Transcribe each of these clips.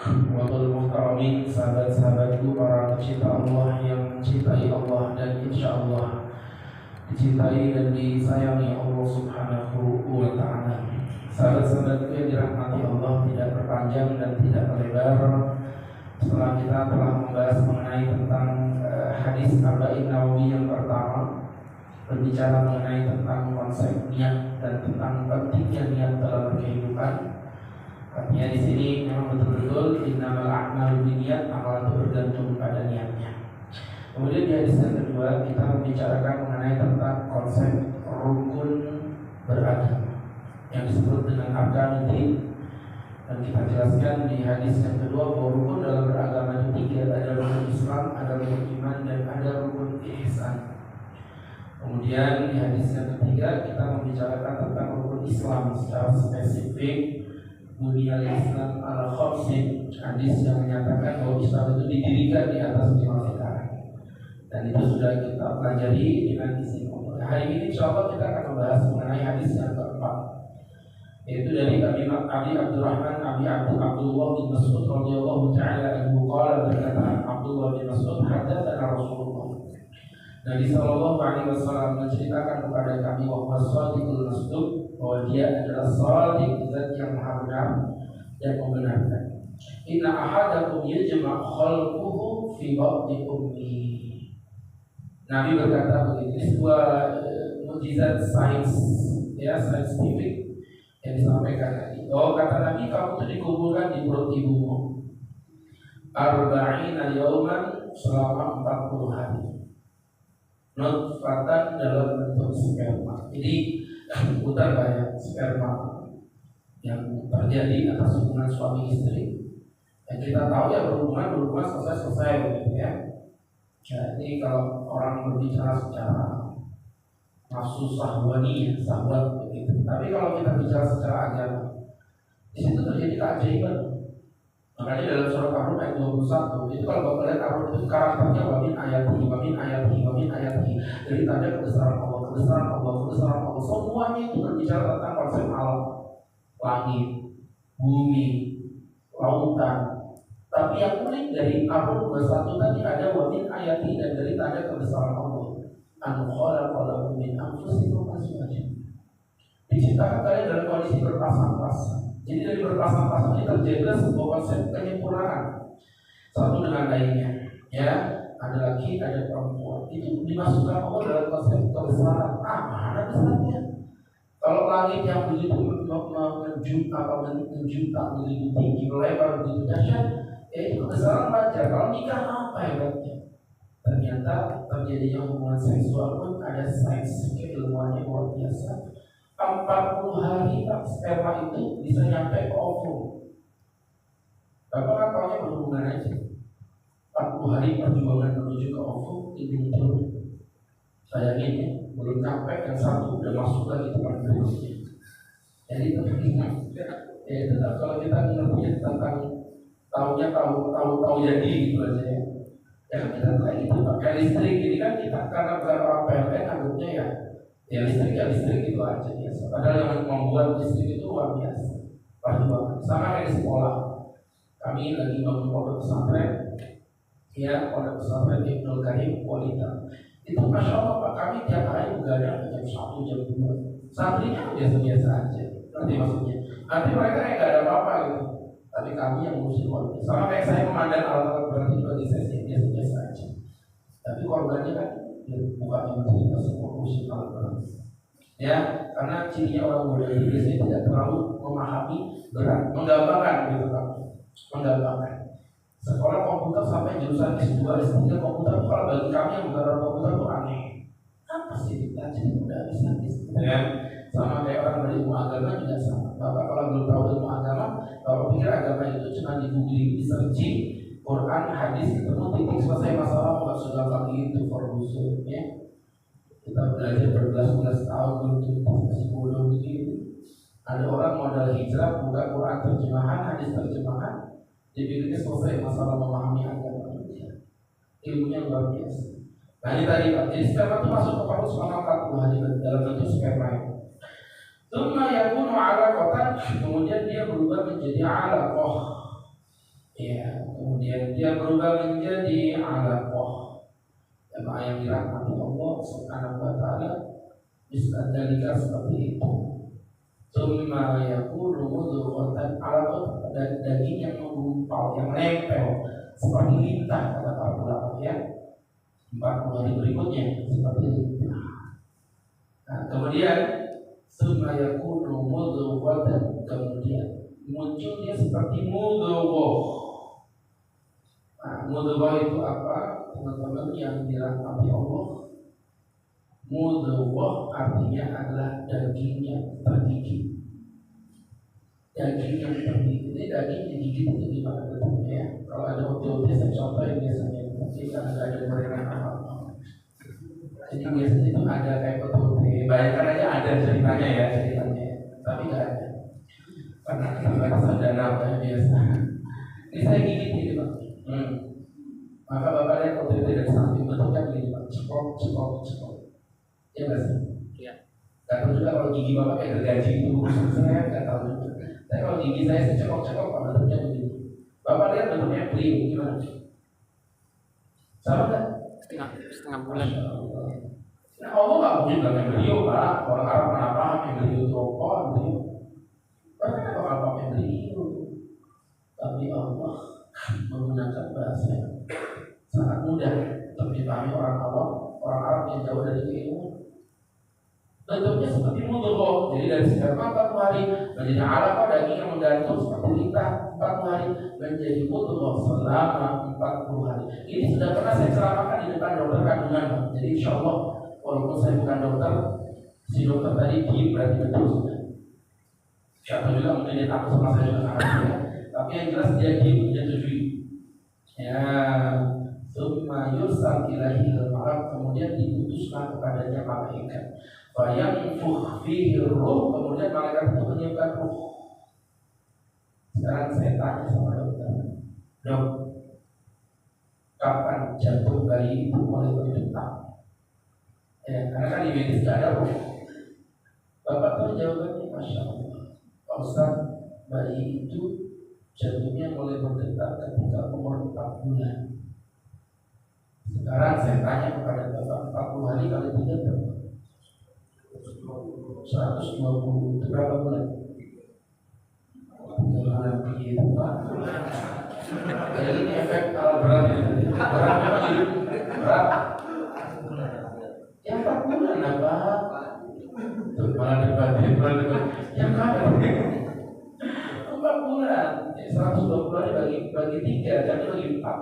Wabul muhtaramin, sahabat-sahabatku, para pecinta Allah yang mencintai Allah dan insya Allah dicintai dan disayangi Allah Subhanahu wa Ta'ala. Sahabat-sahabatku yang dirahmati Allah, tidak berpanjang dan tidak melebar. Setelah kita telah membahas mengenai tentang hadis Arba'in Nawawi yang pertama, berbicara mengenai tentang konsep niat dan tentang pentingnya niat dalam kehidupan. Artinya di sini memang betul-betul innamal a'malu binniyat, amal itu bergantung pada niatnya. Kemudian di hadis yang kedua kita membicarakan mengenai tentang konsep rukun beragama yang disebut dengan arkanul din, dan kita jelaskan di hadis yang kedua bahwa rukun dalam beragama itu tiga, ada rukun Islam, ada rukun iman, dan ada rukun ihsan. Kemudian di hadis yang ketiga kita membicarakan tentang rukun Islam secara spesifik. Buniyal Islam ala khamsin, hadis yang menyatakan bahwa Islam itu didirikan di atas 5 perkara. Dan itu sudah kita pelajari dengan isi. Hari ini insyaallah kita akan membahas mengenai hadis yang keempat, yaitu dari Abi Abdurrahman Abdullah bin Mas'ud radhiyallahu taala anhu qala, berkata Abdullah bin Mas'ud, hadatsana Rasulullah, Nabi sallallahu alaihi wasallam menceritakan kepada kami bahwa shadiqul masduq, bahwa dia adalah shadiq, zat yang maha benar dan membenarkan. Inna ahadakum yajma' khalquhu fi batni ummi. Nabi berkata begitu. Ini sebuah mukjizat sains, ya, saintifik yang disampaikan tadi. Oh, kata Nabi, kamu itu dikumpulkan di perut ibumu arba'ina yauman, selama 40 hari. Nutfatan dalam bentuk sperma. Jadi putar banyak sperma yang terjadi atas hubungan suami istri. Dan kita tahu ya berhubungan selesai begitu ya. Jadi kalau orang berbicara secara nafsu sahwani, sahwat begitu. Tapi kalau kita bicara secara agama, di situ terjadi keajaiban. Makanya dalam surah Ar-Rum ayat 21 itu kalau Bapak lihat Ar-Rum itu karakternya wamin ayati. Dari tanda kebesaran Allah, semuanya itu berbicara tentang konsep alam, langit, bumi, lautan. Tapi yang unik dari Ar-Rum 21 tadi ada wamin ayati, dan dari tanda kebesaran Allah, an khalaqa lakum min anfusikum azwajan. Diciptakan kalian dalam kondisi berpasang-pasang. Jadi dari berpasang-pasang ini terjaga sebuah konsep penyempurnaan satu dengan lainnya. Ya, ada laki, ada perempuan. Itu dimasukkan Allah dalam konsep kebesaran. Mana besarnya? Kalau langit yang begitu menjuta begitu tinggi, melebar begitu dahsyat, ya itu kebesaran wajar. Kalau nikah apa hebatnya? Ternyata terjadinya hubungan seksual pun ada sains keilmuannya luar biasa. 40 hari sperma itu bisa nyampe ke ovum. Bapak kan taunya berhubungan aja. 40 hari perjuangan menuju ke ovum itu turun. Sayangin ya, belum sampai yang satu udah masuk lagi tempat berikutnya. Jadi itu ya tetap kalau kita ngerti tentang tahu jadi gitu aja ya. Ya kita kayak gitu pakai listrik ini kan kita karena bukan orang PLN anggapnya ya listrik itu aja biasa. Padahal yang membuat listrik itu luar biasa. Perjuangan sama kayak di sekolah. Kami lagi bangun pondok pesantren, ya pondok pesantren Ibnul Qayyim Kualita. Itu masya Allah Pak, kami tiap hari begadang jam 1, jam 2. Santrinya biasa-biasa aja. Nanti maksudnya. Nanti mereka kayak gak ada apa-apa gitu. Tapi kami yang ngurusin korban. Sama kayak saya memandang alat-alat berat itu bagi saya biasa-biasa aja. Tapi korbannya kan bukan yang cerita semua urusan alat berat. Ya, karena cirinya orang muda itu biasanya tidak terlalu memahami berat, menggambarkan gitu Pak. Menggambarkan. Sekolah komputer sampai jurusan S2, S3 komputer, kalau bagi kami yang bukan orang komputer itu aneh. Apa sih dipelajari udah bisa ya. Sama kayak orang berilmu agama juga sama. Bapak kalau belum tahu ilmu agama, kalau pikir agama itu cuma di googling, di searching Quran, hadis, ketemu titik selesai masalah, nggak sudah lagi itu forusul ya. Kita belajar berbelas-belas tahun belum masih bodoh begitu. Ada orang modal hijrah, buka Quran terjemahan, hadis terjemahan, dipikirnya selesai masalah memahami agama manusia. Ilmunya luar biasa. Nah ini tadi Pak, jadi sperma itu masuk ke paru selama 40 hari dalam bentuk sperma. Tsumma yakunu 'alaqatan, kemudian dia berubah menjadi 'alaqah. Ya, kemudian dia berubah menjadi alaqah, yang dirahmati Allah Subhanahu wa taala. Bisa dalika seperti itu. Summa yakunu mudghatan, alaqah dan daging yang menggumpal, yang nempel seperti lintah, kata para ulama ya. 40 hari berikutnya seperti lintah. Nah, kemudian summa yakunu mudghatan, kemudian muncul dia seperti mudghah. Nah, mudghah itu apa? Teman-teman yang dirahmati Allah, mudghah artinya adalah daging yang tergigit. Daging yang tergigit, ini daging digigit itu gimana bentuknya ya? Kalau ada otot saya contoh yang biasanya tapi karena ada mereka apa. Jadi biasanya itu ada kayak otot, bayangkan aja ada ceritanya ya ceritanya, tapi nggak ada. Karena kita dana biasa. Ini saya gigit ini Pak. Maka bapak lihat otot dari samping bentuknya begini Pak, cepok. Ya nggak sih? Iya. Gak tahu juga kalau gigi bapak kayak gergaji itu, saya nggak tahu juga. Tapi kalau gigi saya cepok bentuknya begini. Bapak lihat bentuknya beliau gimana? Sama nggak? Setengah bulan. Nah Allah nggak mungkin bilang beliau Pak. Orang Arab kenapa yang beliau itu apa? Beliau. Orang kan bakal pakai beliau. Tapi Allah menggunakan bahasa yang sangat mudah untuk dipahami orang awam, orang Arab yang jauh dari keilmuan. Bentuknya seperti mudghah. Jadi dari sperma 40 hari menjadi alaqah, daging yang menggantung seperti lintah 40 hari menjadi mudghah selama 40 hari. Ini sudah pernah saya ceritakan di depan dokter kandungan. Jadi insya Allah walaupun saya bukan dokter, si dokter tadi diem berarti betul sudah. Siapa juga mungkin dia takut sama saya juga ya. Tapi yang jelas dia diem, dia setujui. Ya, summa yursal ilaihi al-malak, kemudian diputuskan kepadanya malaikat. Fayanfukh fihi ruh, kemudian malaikat itu menyiapkan ruh. Sekarang saya tanya sama dokter, dok, kapan jantung bayi itu mulai berdetak? Ya, karena kan di medis tidak ada ruh. Bapak tahu jawabannya, masya Allah. Pak Ustaz, bayi itu jantungnya mulai berdetak ketika umur 4 bulan. Sekarang saya tanya kepada Bapak, 40 hari kali 3 berapa? 120, itu berapa bulan? 3 bulan begitu Pak. Jadi ini efek berat ini. Berat memang hidup berat. Yang 4 bulan lah Pak. Tuh malah debatin. Yang mana? 4 bulan. 120 hari bagi 3, jadi bagi 4.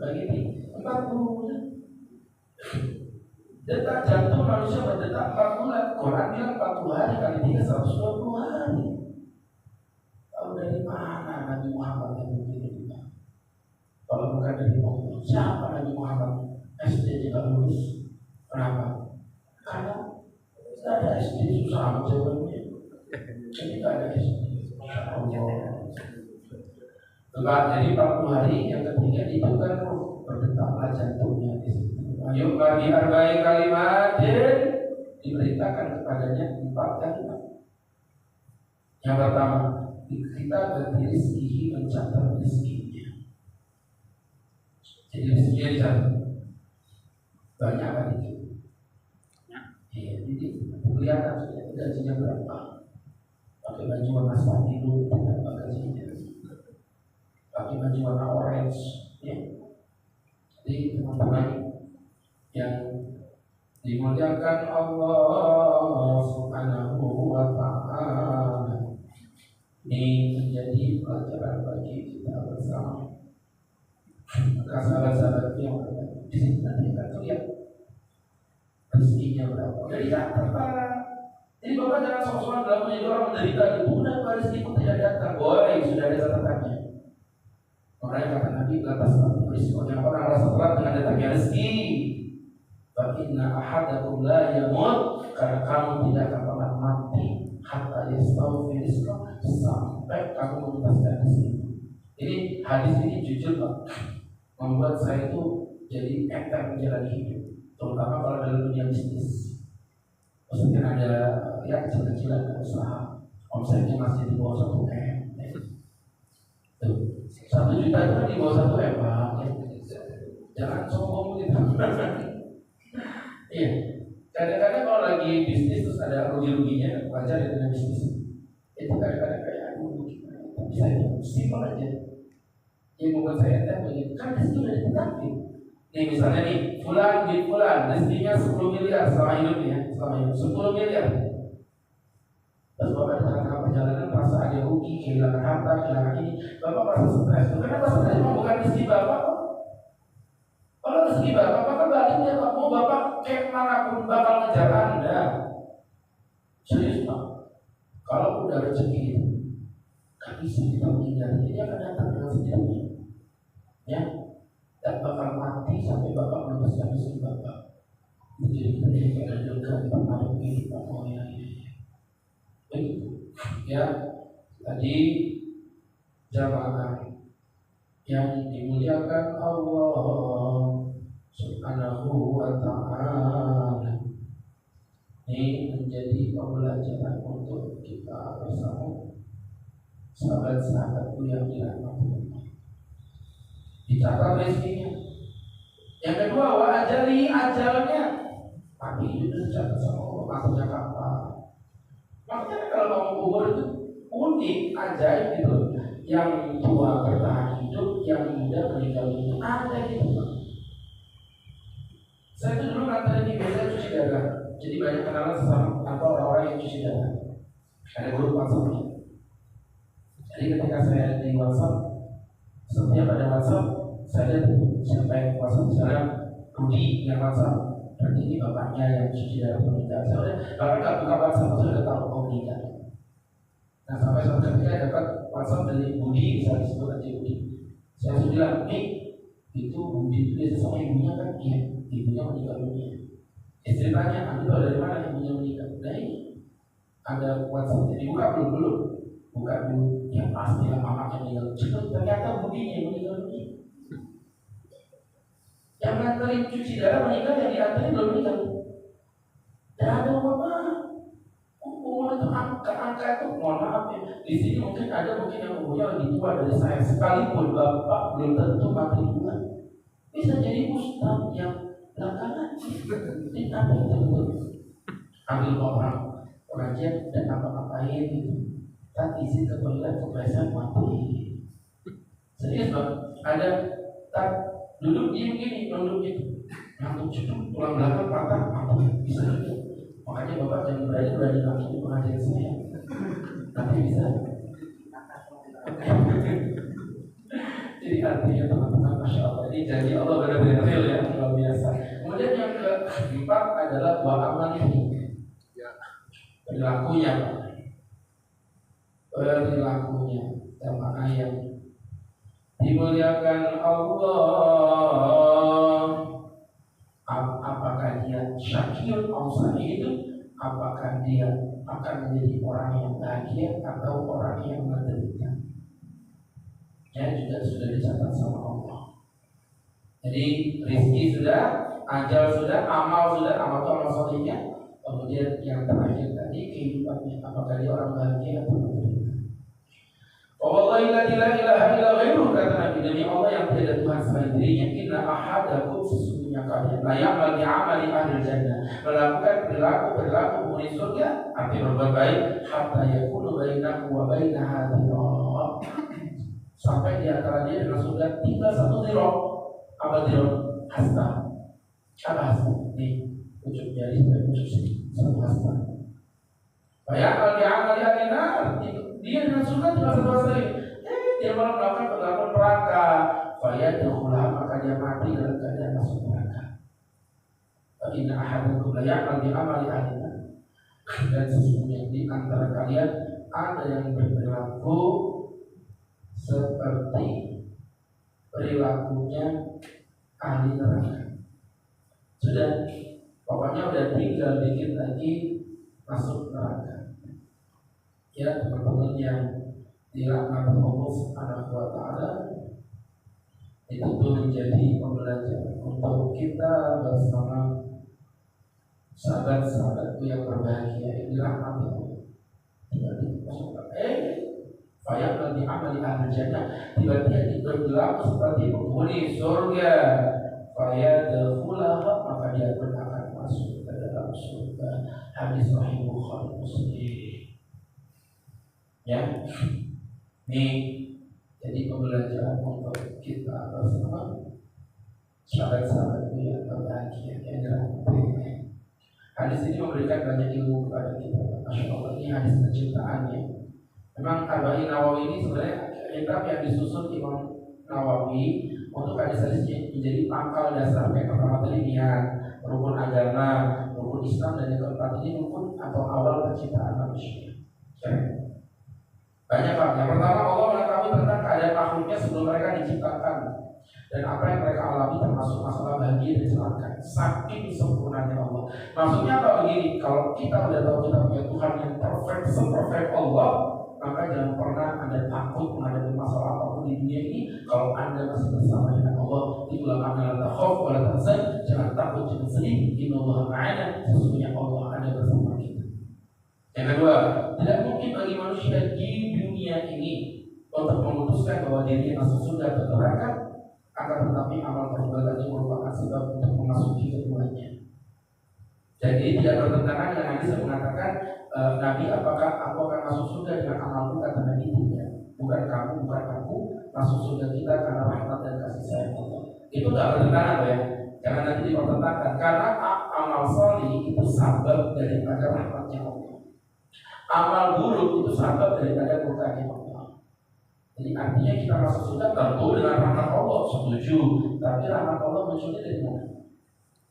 Bagi 3, 40 bulan. Detak jantung manusia berdetak 4 bulan. Quran bilang 40 hari kali 3, 120 hari. Tahu dari mana Nabi Muhammad yang begini? Kalau bukan dari Allah, siapa Nabi Muhammad? SD juga lulus. Kenapa? Karena tidak ada SD, susah amat jawabannya. Jadi tidak ada SD. Jadi 40 hari yang ketiga itu kan berdetaklah jantungnya di situ. Ayub bagi arba'in kalimat, diberitakan kepadanya 4 kalimat. Yang pertama, kita berrizki mencatat rizkinya. Jadi rizkinya dicatat. Banyak kan itu? Iya, jadi kelihatan gajinya berapa. Pakai baju warna spanduk berapa gajinya. Pakai baju warna orange, ya. Jadi teman-teman yang dimuliakan Allah Subhanahu wa ta'ala, ini menjadi pelajaran bagi kita bersama. Maka sahabat-sahabat yang ada di sini nanti kita lihat rezekinya berapa. Jadi datang Pak. Jadi Bapak jangan sok-sokan dalam menjadi orang menderita itu. Udah rezeki pun tidak datang. Boy, sudah ada catatannya. Makanya kata Nabi, lantas risikonya orang rasa berat dengan datangnya rezeki. Inna ahadakum la yamut, karena kamu tidak akan pernah mati hatta yastawfi rizqah, sampai kamu menuntaskan rezeki. Ini hadis ini jujur Pak, membuat saya itu jadi ekter menjalani hidup, terutama kalau dalam dunia bisnis. Maksudnya ada ya kecil-kecilan usaha, omsetnya masih di bawah 1 M. Tuh, 1 juta itu kan di bawah 1 M Pak. Jangan sombong gitu. Iya. Kadang-kadang kalau lagi bisnis terus ada rugi-ruginya, wajar ya dalam bisnis. Itu kadang-kadang kayak aduh gimana? Tapi saya simpel aja. Yang membuat saya tanya begini, kan disitu udah ditetapin. Nih misalnya nih, fulan bin fulan, rezekinya 10 miliar selama hidupnya, selama hidup 10 miliar. Terus Bapak di tengah-tengah perjalanan merasa ada rugi, kehilangan harta, kehilangan ini, Bapak merasa stres. Kenapa stres? Memang bukan rezeki Bapak kok. Kalau rezeki Bapak, Bapak baliknya mau Bapak kayak manapun bakal ngejar Anda. Serius Pak. Kalau udah rezeki itu, gak bisa kita menghindari. Ini akan datang dengan sendirinya. Ya, dan bakal mati sampai Bapak melepaskan rezeki Bapak. Jadi kita tidak ada juga menghadapi kehidupan orang yang ini. Begitu. Ya, tadi jamaah yang dimuliakan Allah Subhanahu wa ta'ala, ini menjadi pembelajaran untuk kita bersama sahabat-sahabatku yang dirahmati Allah. Dicatat rezekinya. Yang kedua, wa ajali, ajalnya. Tapi itu dicatat sama Allah, maksudnya kapan? Makanya kalau kamu kubur itu unik, ajaib gitu. Yang tua bertahan hidup, yang muda meninggal dunia, ada gitu. Saya itu dulu nganterin di biasa cuci darah. Jadi banyak kenalan sesama atau orang-orang yang cuci darah. Ada grup WhatsApp-nya. Jadi ketika saya di WhatsApp, setiap ada WhatsApp, saya lihat siapa yang WhatsApp. Misalnya Rudi yang WhatsApp, berarti ini bapaknya yang cuci darah meninggal. Saya udah bahkan nggak buka WhatsApp, saya udah tahu oh meninggal. Nah sampai suatu ketika dapat WhatsApp dari Budi, misalnya disebut aja Budi. Saya harus bilang, nih itu Budi itu biasa sama ibunya kan? Iya, ibunya meninggal dunia. Istri tanya, anda tahu dari mana ibunya meninggal? Nah ini ada WhatsApp, jadi buka belum? Buka dulu, ya pasti lah mamanya meninggal. Cuma ternyata Budinya yang meninggal dunia. Yang nganterin cuci darah meninggal, yang dianterin belum meninggal. Dan ada apa-apa. Umur itu angka itu, mohon maaf ya. Di sini mungkin ada yang umurnya lebih tua dari saya. Sekalipun bapak belum tentu mati duluan. Bisa jadi ustaz yang belakangan. Ini ada itu ambil orang pengajian dan apa-apain gitu. Tapi isi ke toilet kebiasaan mati. Serius bang, ada tak duduk diem gini, duduk gitu. Ngantuk cukup, tulang belakang patah, mati. Bisa gitu. Makanya bapak jangan berani langsung di pengajian saya. Nanti bisa. Jadi artinya teman-teman, masya Allah, ini janji Allah benar-benar real ya, luar biasa. Kemudian yang keempat adalah wa amal ini. Perilakunya, jamaah yang dimuliakan Allah. Apakah dia syakir atau itu? Apakah dia akan menjadi orang yang bahagia atau orang yang menderita? Ya juga sudah dicatat sama Allah. Jadi rezeki sudah, ajal sudah, amal sudah, amal itu amal solehnya. Kemudian yang terakhir tadi kehidupannya, apakah dia orang bahagia atau menderita? Wallahi la ilaha illa ghairuh, kata Nabi, demi Allah yang tiada Tuhan selain dirinya, inna ahadakum, sesungguhnya kalian la ya'mal bi'amali ahli jannah, melakukan perilaku penghuni surga, arti berbuat baik, hatta yakunu bainahu wa bainaha dhira', sampai di antara dia dengan surga tinggal 1 dhira'. Apa dhira'? Hasta. Apa hasta? Nih, ujung jari sampai ujung sini, 1 hasta. Wa ya'mal bi'amali ahli nar, dia dengan surga tinggal 1 hasta. Dia malah melakukan perlakuan neraka. Fayadkhulha, maka dia mati dalam keadaan masuk neraka. Fa inna ahadakum la ya'mal bi amali ahlihi. Dan sesungguhnya di antara kalian ada yang berperilaku seperti perilakunya ahli neraka. Sudah, pokoknya udah tinggal dikit lagi masuk neraka. Ya teman-teman yang dirahmati Allah Subhanahu wa ta'ala, itu tuh menjadi pembelajaran untuk kita bersama sahabat-sahabatku yang berbahagia yang dirahmati Allah. Fayaqul bi amali ahli jannah, tiba-tiba berlaku seperti penghuni surga. Fayadkhulaha, maka dia pun akan masuk ke dalam surga. Hadis Sahih Bukhari Muslim. Ya, ini jadi pembelajaran untuk kita bersama sahabat-sahabatku yang berbahagia yang dirahmati. Hadis ini memberikan banyak ilmu kepada kita. Masya Allah, ini hadis penciptaannya. Memang Arba'in Nawawi ini sebenarnya kitab yang disusun Imam Nawawi untuk hadis-hadisnya menjadi pangkal dasar. Yang pertama tadi niat, rukun agama, rukun Islam, dan yang keempat ini rukun atau awal penciptaan manusia. Banyak Pak. Yang pertama, Allah mengetahui tentang keadaan makhluknya sebelum mereka diciptakan dan apa yang mereka alami termasuk masalah bahagia dan celaka. Saking sempurnanya Allah. Maksudnya apa begini? Kalau kita sudah tahu kita punya Tuhan yang perfect, seperfect Allah, maka jangan pernah Anda takut menghadapi masalah apapun di dunia ini. Kalau Anda masih bersama dengan Allah, itulah Anda la takhaf wa la tahzan. Jangan takut, jangan sedih. Innallaha ma'ana. Sesungguhnya Allah ada bersama kita. Yang kedua, tidak mungkin bagi manusia di dunia ini untuk memutuskan bahwa dirinya masuk surga atau neraka. Akan tetapi amal perbuatannya merupakan sebab untuk memasuki keduanya. Jadi tidak bertentangan dengan hadis yang mengatakan Nabi, apakah aku akan masuk surga dengan amalku? Kata Nabi, tidak. Bukan kamu, bukan aku. Masuk surga kita karena rahmat dan kasih sayang Allah. Itu tidak bertentangan ya. Jangan nanti dipertentangkan. Karena amal solih itu sabab daripada rahmatnya Allah. Amal buruk itu sabab daripada murkanya Allah. Jadi artinya kita masuk surga tentu dengan rahmat Allah, setuju. Tapi rahmat Allah munculnya dari mana?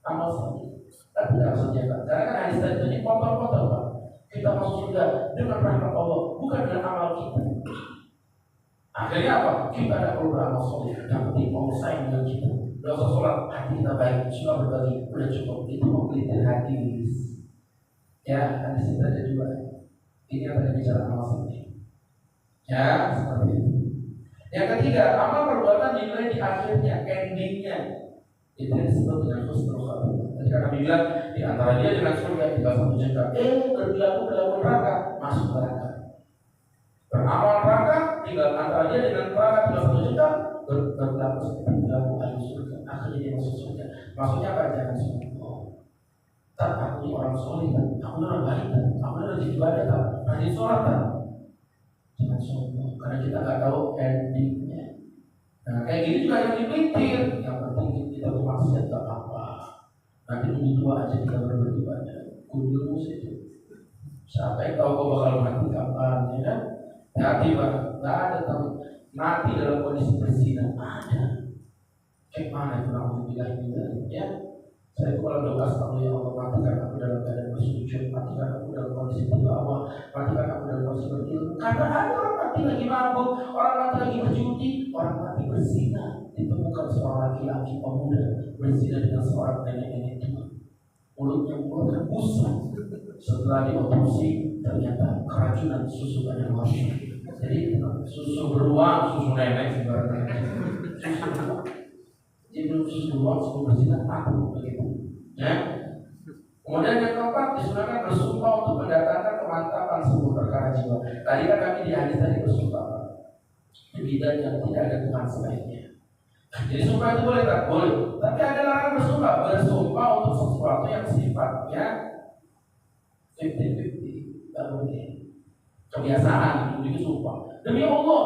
Amal solih. Tapi tidak harus dijaga. Karena kan hadis tadi itu dipotong-potong Pak. Kita masuk surga dengan rahmat Allah, bukan dengan amal kita. Akhirnya apa? Kita ada perlu beramal soleh. Yang penting Allah sayang dengan kita. Udah usah sholat, hati kita baik, sudah berbagi, udah cukup. Itu mempelintir hadis. Ya, hadis itu ada dua. Ini yang tadi bicara amal soleh. Ya, seperti itu. Yang ketiga, amal perbuatan dinilai di akhirnya, endingnya. Itu yang disebut dengan husnul khatimah. Ketika Nabi bilang di antara dia dengan surga tinggal satu jengkal, berlaku neraka, masuk neraka. Beramal neraka, tinggal antara dia dengan neraka tinggal satu jengkal, berlaku ahli surga. Akhirnya dia masuk surga. Maksudnya apa? Jangan sombong. Tak, aku ini orang soleh, aku orang baik, aku rajin ibadah, rajin sholat. Jangan sombong, karena kita nggak tahu endingnya. Nah, kayak gini juga yang dipelintir. Yang penting kita bermaksiat gak apa-apa. Nanti nunggu tua aja kita beribadah. Kudus itu. Siapa yang tahu kau bakal mati kapan, ya kan? Hati Pak, nggak ada tahu mati dalam kondisi berzina. Ada. Kayak mana itu aku bilang ya? Saya kalau doa sama ya Allah, matikan aku dalam keadaan bersujud, matikan aku dalam kondisi tilawah, matikan aku dalam kondisi berilmu. Karena ada orang mati lagi mabuk, orang mati lagi berjudi, orang mati berzina. Ditemukan seorang laki-laki pemuda berzina dengan seorang nenek-nenek tua. Mulutnya mengeluarkan busa. Setelah diotopsi ternyata keracunan susu pada manusia. Jadi susu beruang, susu nenek sebenarnya. Susu beruang. Jadi belum susu beruang, susu berzina aku begitu. Ya. Kemudian yang keempat, disunahkan bersumpah untuk mendatangkan kemantapan sebuah perkara jiwa. Tadi kan kami di hadis tadi bersumpah bidan yang tidak ada Tuhan selainnya. Jadi sumpah itu boleh tak? Boleh. Tapi ada larangan bersumpah. Bersumpah untuk sesuatu yang sifatnya 50-50. Tak boleh. Kebiasaan itu sumpah. Demi Allah,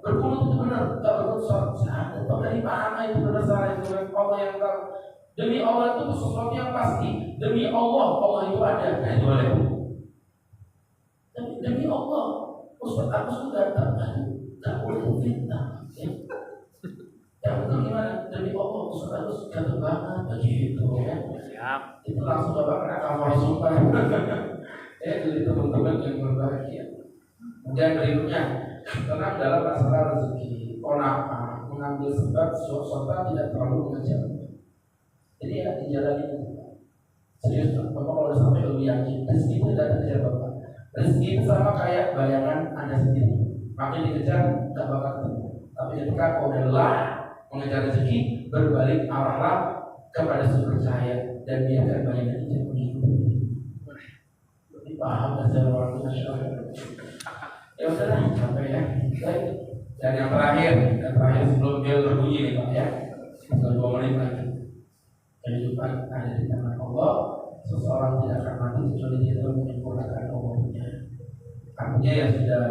berkulut itu benar. Tak berkulut salah. Tak dari mana itu benar salah itu Allah yang tahu. Demi Allah itu sesuatu yang pasti. Demi Allah, Allah itu ada. Nah itu boleh. Demi Allah, Ustaz aku sudah tak boleh fitnah. Yang betul gimana? Demi Allah, Ustaz aku jatuh banget begitu ya. Itu langsung bapak kena kafar sumpah. Jadi teman-teman yang berbahagia. Kemudian berikutnya, tenang dalam masalah rezeki. Kona'ah, mengambil sebab serta tidak terlalu mengejar. Jadi ya dijalani itu. Serius, bapak kalau udah sampai lebih yakin, rezeki itu tidak dikejar bapak. Rezeki itu sama kayak bayangan Anda sendiri. Makin dikejar, tak bakal ketemu. Tapi ketika kau udah lelah mengejar rezeki, berbalik arahlah kepada sumber cahaya dan biarkan bayangan itu mengikuti. Lebih paham dan saya orang masyarakat. Ya udahlah, capek ya. Baik. Dan yang terakhir sebelum bel berbunyi nih Pak ya, tinggal 2 menit lagi. Kehidupan ada di tangan Allah. Seseorang tidak akan mati kecuali dia telah menyempurnakan umurnya. Artinya ya sudah,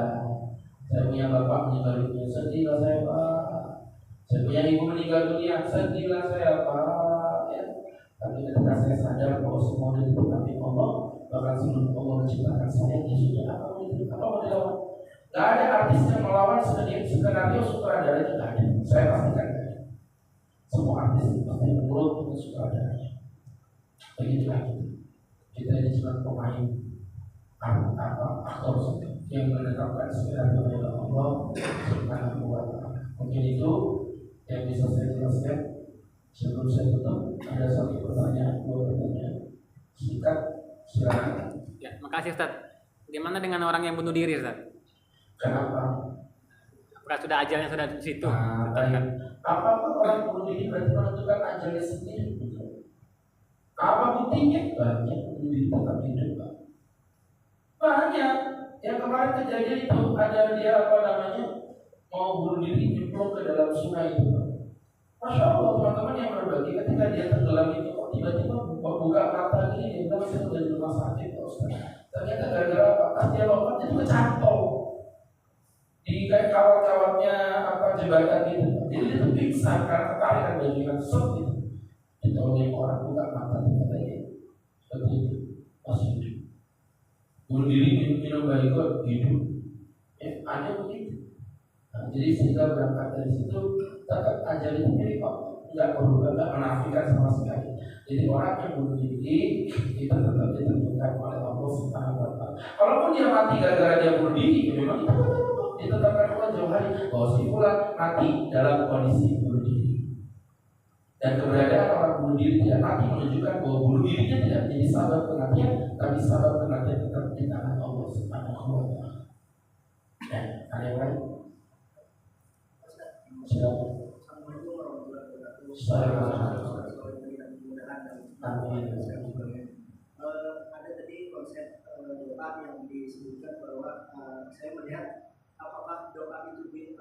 saya punya bapak meninggal dunia, sedihlah saya Pak. Saya punya ibu meninggal dunia, sedihlah saya Pak. Ya. Tapi ketika saya sadar bahwa semua ditentukan Allah, bahkan sebelum Allah menciptakan saya, dia sudah apa mau dilawan? Gak ada artis yang melawan skenario sutradara itu, gak ada. Saya pastikan gak ada. Semua artis pasti menurut dengan sutradaranya. Begitulah kita ini cuma pemain aktor yang menetapkan skenario oleh Allah Subhanahu wa Ta'ala. Mungkin itu yang bisa saya jelaskan. Sebelum saya tutup, ada satu pertanyaan, 2 pertanyaan singkat, silakan. Ya, makasih Ustaz. Gimana dengan orang yang bunuh diri Ustaz? Kenapa? Apakah sudah ajalnya sudah di situ? Apapun orang bunuh diri berarti menentukan ajalnya sendiri. Apa buktinya? Banyak bunuh diri tetap hidup Pak. Banyak. Yang kemarin kejadian itu ada dia mau bunuh diri nyemplung ke dalam sungai itu Pak. Masya Allah teman-teman yang berbagi, ketika dia tenggelam itu kok tiba-tiba buka mata gini, dia bilang saya udah di rumah sakit Pak Ustaz. Ternyata gara-gara apa? Pas dia lompat itu kecantol di kayak kawat-kawatnya jembatan gitu. Jadi dia tuh pingsan karena ketarikan baju yang gitu. Ditolong orang buka mata ternyata seperti itu, masih hidup. Bunuh diri minum baikot hidup. Ada begitu. Nah, jadi sehingga berangkat dari situ tetap ajal itu milik Allah, nggak berubah, nggak menafikan sama sekali. Jadi orang yang bunuh diri itu tetap ditentukan oleh Allah Subhanahu wa Ta'ala. Kalaupun dia mati gara-gara dia bunuh diri, memang itu ditetapkan Allah jauh hari bahwa si fulan mati dalam kondisi bunuh diri. Dan keberadaan orang bunuh diri tidak mati menunjukkan bahwa bunuh dirinya tidak menjadi sebab kematian, tapi sebab kematian tetap di tangan Allah Subhanahu wa Ta'ala. Dan ada yang lain? Silakan. Amin. Ada tadi konsep doa yang disebutkan bahwa saya melihat apakah doa itu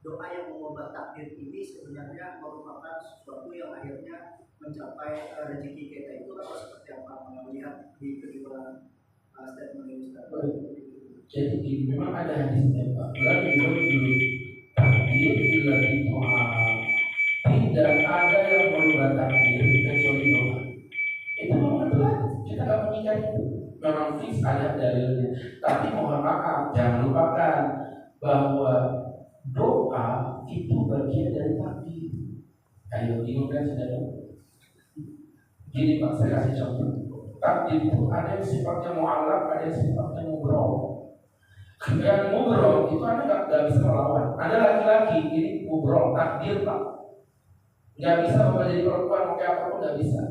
doa yang mengubah takdir ini sebenarnya merupakan sesuatu yang akhirnya mencapai rezeki kita itu atau seperti apa melihat di kedua statement ini Ustaz? Jadi memang ada hadisnya Pak. Lalu takdir bila doa, tidak ada yang merubah takdir kecuali doa. Itu memang betul, kita nggak mengingat itu. Memang fix ada dalilnya. Tapi mohon maaf, jangan lupakan bahwa doa itu bagian dari takdir. Ayo bingung kan sudah? Gini Pak, saya kasih contoh. Takdir itu ada yang sifatnya mu'alaq, ada yang sifatnya mubrok. Yang mubrok itu Anda nggak bisa melawan. Ada laki-laki ini mubrok, takdir Pak, nggak bisa menjadi perempuan, mau kayak apapun nggak bisa.